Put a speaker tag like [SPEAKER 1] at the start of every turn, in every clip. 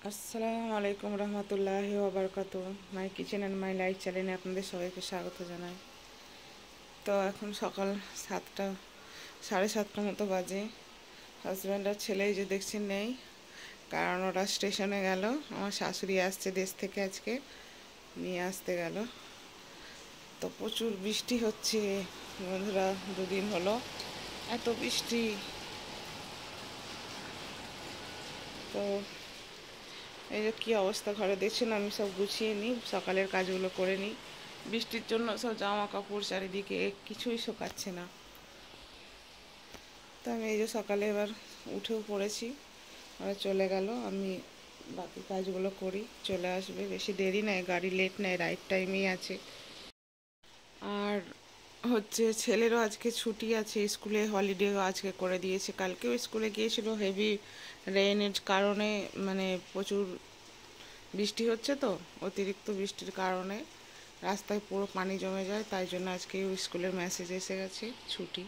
[SPEAKER 1] আসসালামু আলাইকুম রহমতুল্লাহি ওয়া বারাকাতুহু। মাই কিচেন অ্যান্ড মাই লাইফ চ্যানেলে আপনাদের সবাইকে স্বাগত জানাই। তো এখন সকাল 7টা, 7:30 মতো বাজে। হাজব্যান্ড আর ছেলে যে দেখছেন নেই, কারণ ওরা স্টেশনে গেল। আমার শাশুড়ি আসছে দেশ থেকে, আজকে নিয়ে আসতে গেল। তো প্রচুর বৃষ্টি হচ্ছে বন্ধুরা, 2 দিন হলো এত বৃষ্টি। তো এই যে কী অবস্থা, ঘরে দেখছেন আমি সব গুছিয়ে নিই, সকালের কাজগুলো করে নিই। বৃষ্টির জন্য সব জামা কাপড় চারিদিকে কিছুই শোকাচ্ছে না। তো আমি এই যে সকালে এবার উঠেও পড়েছি, ওরা চলে গেল, আমি বাকি কাজগুলো করি, চলে আসবে, বেশি দেরি নেই, গাড়ি লেট নেই, রাইট টাইমেই আছে। আর হচ্ছে ছেলেরও আজকে ছুটি আছে, স্কুলে হলিডে আজকে করে দিয়েছে। কালকেও স্কুলে গিয়েছিল, হেভি রেইনের কারণে, মানে প্রচুর বৃষ্টি হচ্ছে, তো অতিরিক্ত বৃষ্টির কারণে রাস্তায় পুরো পানি জমে যায়, তাই জন্য আজকে স্কুলের মেসেজ এসে গেছে ছুটি।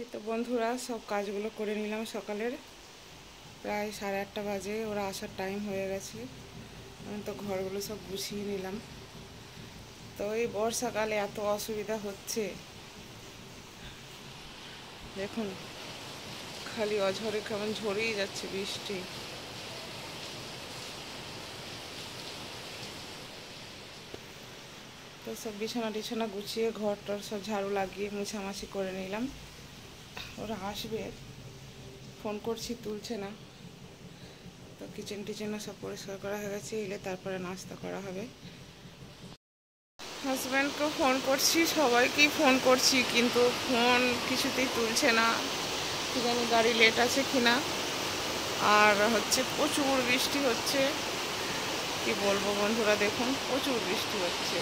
[SPEAKER 1] এই তো বন্ধুরা, সব কাজগুলো করে নিলাম সকালের, প্রায় 8:30 বাজে, ওরা আসার টাইম হয়ে গেছে। আমি তো ঘরগুলো সব গুছিয়ে নিলাম। তো এই বর্ষাকালে এত অসুবিধা হচ্ছে, দেখুন খালি অঝরে কেমন ঝরেই যাচ্ছে বৃষ্টি। তো সব বিছানা টিছানা গুছিয়ে ঘর টর সব ঝাড়ু লাগিয়ে মুছামাছি করে নিলাম। ওরা আসবে, ফোন করছি তুলছে না। তো কিচেন টিচেনও সব পরিষ্কার করা হয়ে গেছে, এলে তারপরে নাস্তা করা হবে। হাজব্যান্ডকে ফোন করছি, সবাইকেই ফোন করছি, কিন্তু ফোন কিছুতেই তুলছে না, কি জানি গাড়ি লেট আছে কিনা। আর হচ্ছে প্রচুর বৃষ্টি হচ্ছে, কি বলবো বন্ধুরা, দেখুন প্রচুর বৃষ্টি হচ্ছে।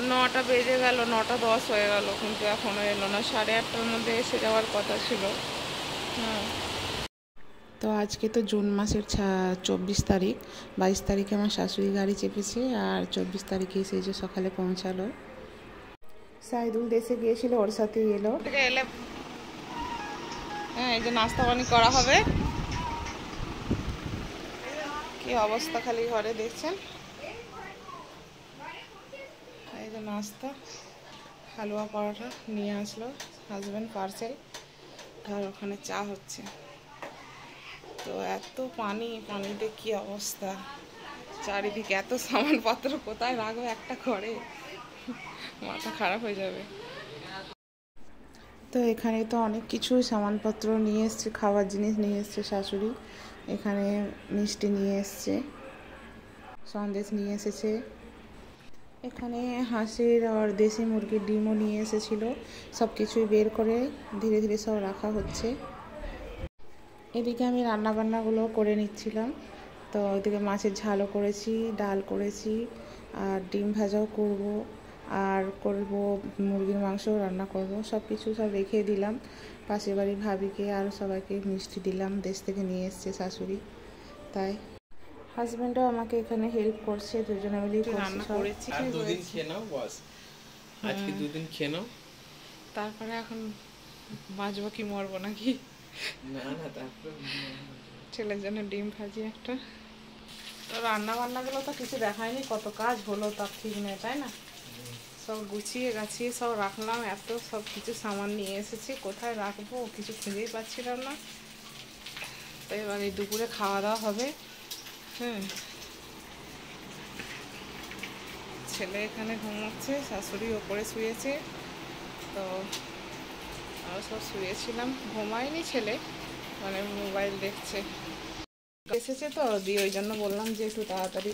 [SPEAKER 1] 9টা বেজে গেল, 9টা 10 হয়ে গেল, কিন্তু এখনও এলো না। 8:30টার মধ্যে এসে যাওয়ার কথা ছিল। হ্যাঁ, তো আজকে তো জুন মাসের 24 তারিখ। 22 তারিখে আমার শাশুড়ি গাড়ি চেপেছে, আর 24 তারিখে এসে যে সকালে পৌঁছালো। সাইদুল দেশে গিয়েছিল, ওর সাথেই এলো। এলে হ্যাঁ, এই যে নাস্তা পানি করা হবে। কি অবস্থা খালি ঘরে দেখছেন। এই যে নাস্তা, হালুয়া পরোটা নিয়ে আসলো হাজব্যান্ড পার্সেল, আর ওখানে চা হচ্ছে। তো এত পানি, পানিতে কি অবস্থা, চারিদিকে এত সামানপত্র কোথায় রাখবো একটা ঘরে, মাথা খারাপ হয়ে যাবে। তো এখানে তো অনেক কিছুই সামানপত্র নিয়ে এসছে, খাবার জিনিস নিয়ে এসছে শাশুড়ি। এখানে মিষ্টি নিয়ে এসছে, সন্দেশ নিয়ে এসেছে। এখানে হাঁসের আর দেশি মুরগির ডিমও নিয়ে এসেছিলো। সব কিছুই বের করে ধীরে ধীরে সব রাখা হচ্ছে। এদিকে আমি রান্নাবান্নাগুলো করে নিচ্ছিলাম। তো ওইদিকে মাছের ঝালও করেছি, ডাল করেছি, আর ডিম ভাজাও করব, আর করব মুরগির মাংসও রান্না করব। সব কিছু সব রেখে দিলাম। পাশের বাড়ির ভাবিকে আর সবাইকে মিষ্টি দিলাম, দেশ থেকে নিয়ে এসছে শাশুড়ি, তাই হাজব্যান্ডও আমাকে এখানে হেল্প করছে, দুজনে মিলেই রান্না করেছি।
[SPEAKER 2] আর 2 দিন খেয়ে নাও বস, আজকে 2 দিন খেয়ে নাও,
[SPEAKER 1] তারপরে এখন বাঁচবো কি মরবো নাকি।
[SPEAKER 2] না না তারপরে
[SPEAKER 1] ছেলের জন্য ডিম ভাজি একটা। তো রান্না বান্নাগুলো তো কিছু দেখায়নি, কত কাজ হলো তার ঠিক নেই, তাই না। সব গুছিয়ে গাছিয়ে সব রাখলাম, এত সব কিছু সামান নিয়ে এসেছি, কোথায় রাখবো কিছু খুঁজেই পাচ্ছিলাম না। তো এবার এই দুপুরে খাওয়া দাওয়া হবে। হ্যাঁ, ছেলে এখানে ঘুমোচ্ছে, শাশুড়ি ওপরে শুয়েছে। তো আমরা সব শুয়েছিলাম, ঘুমায়নি ছেলে, মানে মোবাইল দেখছে। এসেছে তো দিয়ে, ওই জন্য বললাম যে একটু তাড়াতাড়ি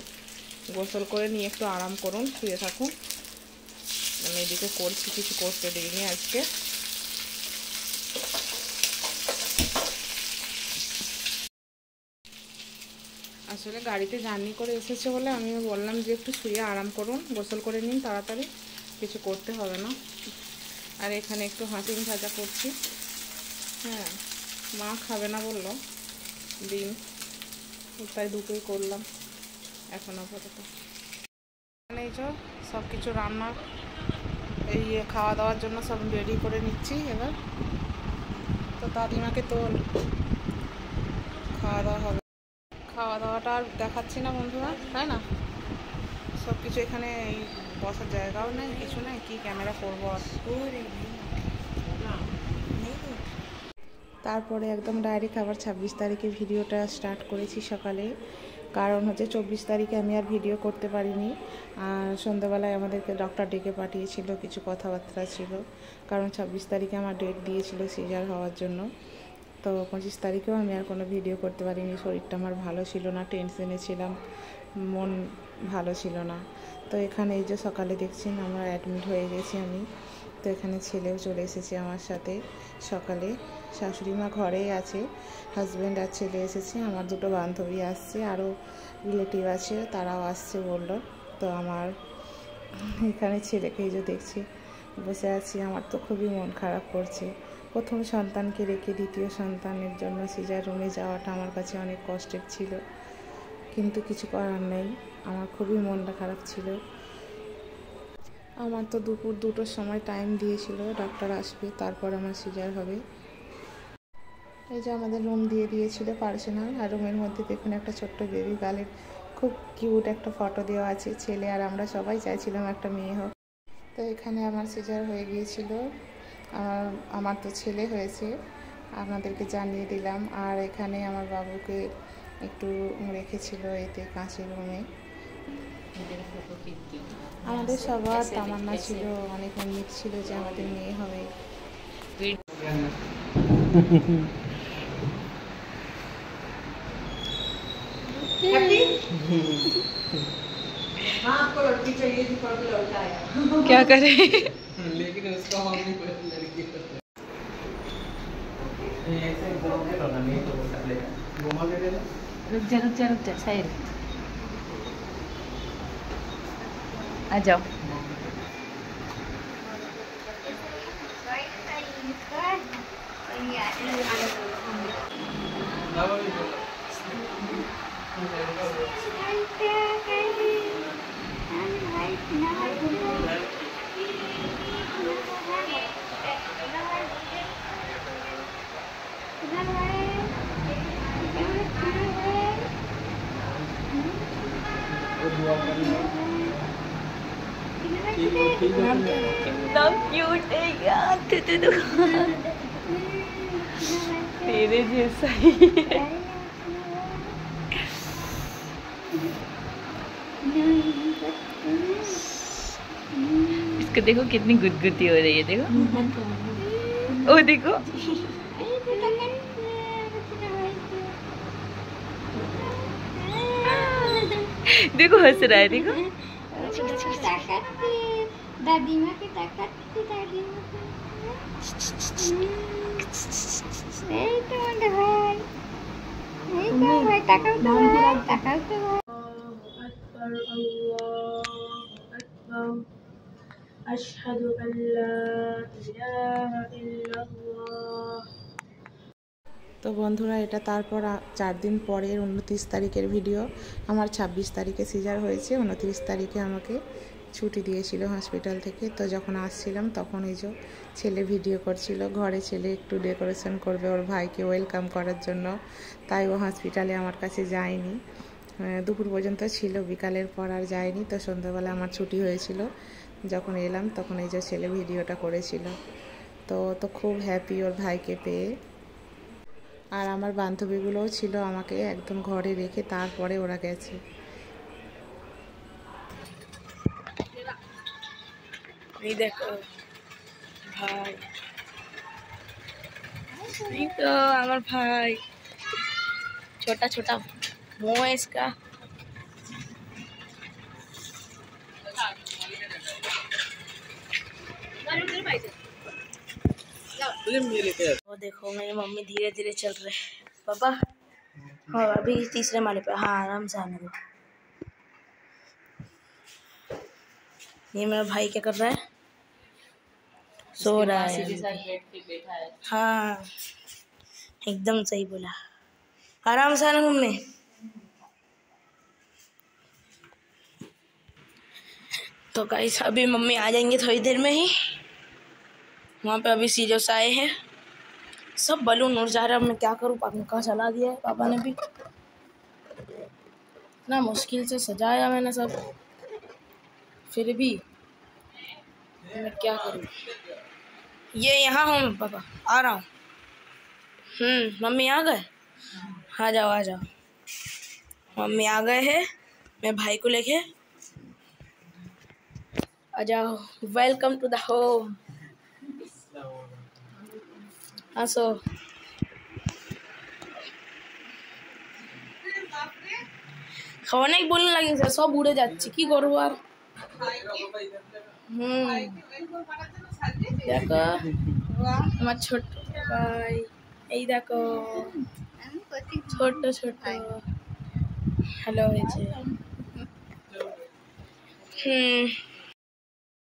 [SPEAKER 1] গোসল করে নিয়ে একটু আরাম করুন, শুয়ে থাকুন। আমি এদিকে করছি, কিছু করতে দিইনি আজকে। আসলে গাড়িতে জার্নি করে এসেছে বলে আমিও বললাম যে একটু শুয়ে আরাম করুন, গোসল করে নিন তাড়াতাড়ি, কিছু করতে হবে না। আর এখানে একটু হাঁসিং ভাজা করছি। হ্যাঁ, মা খাবে না বললো ডিম, তাই দুটোই করলাম এখন আপাতত। এখানে এই যে সব কিছু রান্না এই খাওয়া দাওয়ার জন্য সব রেডি করে নিচ্ছি এবার। তো দাদিমাকে তো খাওয়া দাওয়া হবে, খাওয়া দাওয়াটা আর দেখাচ্ছি না বন্ধুরা, তাই না? সব কিছু এখানে এই বসার জায়গাও নেই, কিছু নেই, কি ক্যামেরা করবো আর। তারপরে একদম ডাইরেক্ট আবার 26 তারিখে ভিডিওটা স্টার্ট করেছি সকালে। কারণ হচ্ছে 24 তারিখে আমি আর ভিডিও করতে পারিনি। আর সন্ধ্যাবেলায় আমাদেরকে ডক্টর ডেকে পাঠিয়েছিল, কিছু কথাবার্তা ছিল। কারণ 26 তারিখে আমার ডেট দিয়েছিল সিজার হওয়ার জন্য। তো 25 তারিখেও আমি আর কোনো ভিডিও করতে পারিনি। শরীরটা আমার ভালো ছিল না, টেনশনে ছিলাম, মন ভালো ছিল না। তো এখানে এই যে সকালে দেখছেন আমরা অ্যাডমিট হয়ে গেছি আমি। তো এখানে ছেলেও চলে এসেছে আমার সাথে সকালে। শাশুড়ি মা ঘরেই আছে, হাজব্যান্ড আর ছেলে এসেছে, আমার দুটো বান্ধবী আসছে, আরও রিলেটিভ আছে, তারাও আসছে বললো। তো আমার এখানে ছেলেকে এই যে দেখছি বসে আছি, আমার তো খুবই মন খারাপ করছে। প্রথম সন্তানকে রেখে দ্বিতীয় সন্তানের জন্য সিজার রুমে যাওয়াটা আমার কাছে অনেক কষ্টের ছিল, কিন্তু কিছু করার নেই। আমার খুবই মনটা খারাপ ছিল। আমার তো দুপুর 2টোর সময় টাইম দিয়েছিল, ডক্টর আসবে, তারপর আমার সিজার হবে। এই যে আমাদের রুম দিয়ে দিয়েছিল পার্সোনাল, আর রুমের মধ্যে দেখুন একটা ছোট্ট বেবি গার্লের খুব কিউট একটা ফটো দেওয়া আছে। ছেলে আর আমরা সবাই চাইছিলাম একটা মেয়ে হোক। তো এখানে আমার সিজার হয়ে গিয়েছিল, আমার তো ছেলে হয়েছে, আপনাদেরকে জানিয়ে দিলাম। আর এখানে আমার বাবুকে একটু রেখেছিল এতে কাঁচের রুমে। আমাদের সবার তামান্না ছিল, অনেক উম্মিদ ছিল যে আমাদের মেয়ে হবে। क्या करे
[SPEAKER 2] लेकिन उसका मम्मी कोई लड़की ऐसे बोलोगे तो नहीं तो वो डालेगा घुमा के देना।
[SPEAKER 3] रुक जा साइड आ जाओ। कितना क्यूट है यार, तेरे जैसा ही है। इसको देखो कितनी गुदगुदी हो रही है, देखो ओ देखो देखो हंस रहा है, देखो
[SPEAKER 4] दादी माँ की ताकत दादी माँ तो भाई ताकाओ तो अकबर अल्लाहु अकबर अशहदु अल्ला इलाहा इल्लल्लाह।
[SPEAKER 1] তো বন্ধুরা এটা তারপর 4 দিন পরের 29 তারিখের ভিডিও। আমার 26 তারিখে সিজার হয়েছে, 29 তারিখে আমাকে ছুটি দিয়েছিল হসপিটাল থেকে। তো যখন আসছিলাম তখন এই যে ছেলে ভিডিও করছিল, ঘরে ছেলে একটু ডেকোরেশন করবে ওর ভাইকে ওয়েলকাম করার জন্য, তাই ও হসপিটালে আমার কাছে যায়নি। দুপুর পর্যন্ত ছিল, বিকালের পর আর যায়নি। তো সন্ধ্যাবেলা আমার ছুটি হয়েছিল, যখন এলাম তখন এই যে ছেলে ভিডিওটা করেছিল। তো খুব হ্যাপি ওর ভাইকে পেয়ে। আর আমার বান্ধবীগুলোও ছিল, আমাকে একদম ঘরে রেখে তারপরে ওরা গেছে।
[SPEAKER 3] এই দেখো ভাই, এই তো আমার ভাই, छोटा छोटा मुंह है इसका। वो देखो मेरी मम्मी धीरे धीरे चल रहे हैं। पापा हाँ अभी तीसरे माले पे, हाँ आराम से आने दो। ये मेरा भाई क्या कर रहा है, सो रहा
[SPEAKER 5] मासी
[SPEAKER 3] है
[SPEAKER 5] के
[SPEAKER 3] अभी
[SPEAKER 5] साथ
[SPEAKER 3] भी।
[SPEAKER 5] बेड पे बैठा है।
[SPEAKER 3] हाँ एकदम सही बोला, आराम से आना मम्मी। तो गाइस अभी मम्मी आ जाएंगे थोड़ी देर में ही। वहाँ पे अभी सीरियस आए हैं, सब बलून उड़ जा रहा है। मैं क्या करूँ, पंखा चला दिया है पापा ने भी। इतना मुश्किल से सजाया मैंने सब, फिर भी मैं क्या करूँ। ये यहाँ हूँ पापा, आ रहा हूँ। मम्मी आ गए, आ जाओ आ जाओ। मम्मी आ गए हैं, मैं भाई को लेके। आ जाओ, वेलकम टू द होम। আসো। অনেক বলুন লাগিয়েছে, সব উড়ে যাচ্ছে, কি করবো আর। দেখো আমার ছোট ভাই, এই দেখো ছোট ছোট হ্যালো হয়েছে।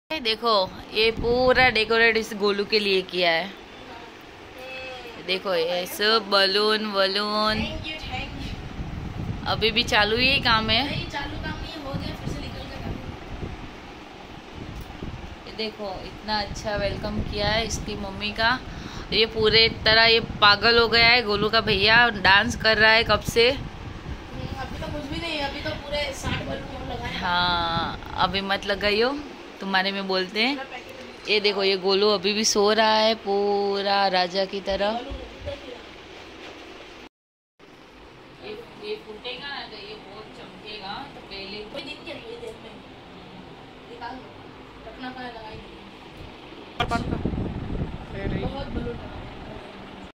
[SPEAKER 5] देखो ये पूरा डेकोरेट इस गोलू के लिए किया है। देखो ये सब बलून वलून अभी भी चालू ही काम है।
[SPEAKER 3] चालू काम नहीं हो गया, फिर से निकल गया।
[SPEAKER 5] ये देखो इतना अच्छा वेलकम किया है इसकी मम्मी का। ये पूरे तरह ये पागल हो गया है गोलू का भैया, डांस कर रहा है कब से।
[SPEAKER 3] अभी तो कुछ भी नहीं, अभी तो पूरे 60 बलून लगाए।
[SPEAKER 5] हाँ अभी मत लगाइयो, तुम्हारे में बोलते हैं। ये देखो ये गोलू अभी भी सो रहा है पूरा राजा की तरह। ये फूटेगा ना तो ये बहुत चमकेगा, तो पहले
[SPEAKER 3] कोई दिन क्या थोड़ी देर में निकाल दो, रखना पड़ेगा लगाई।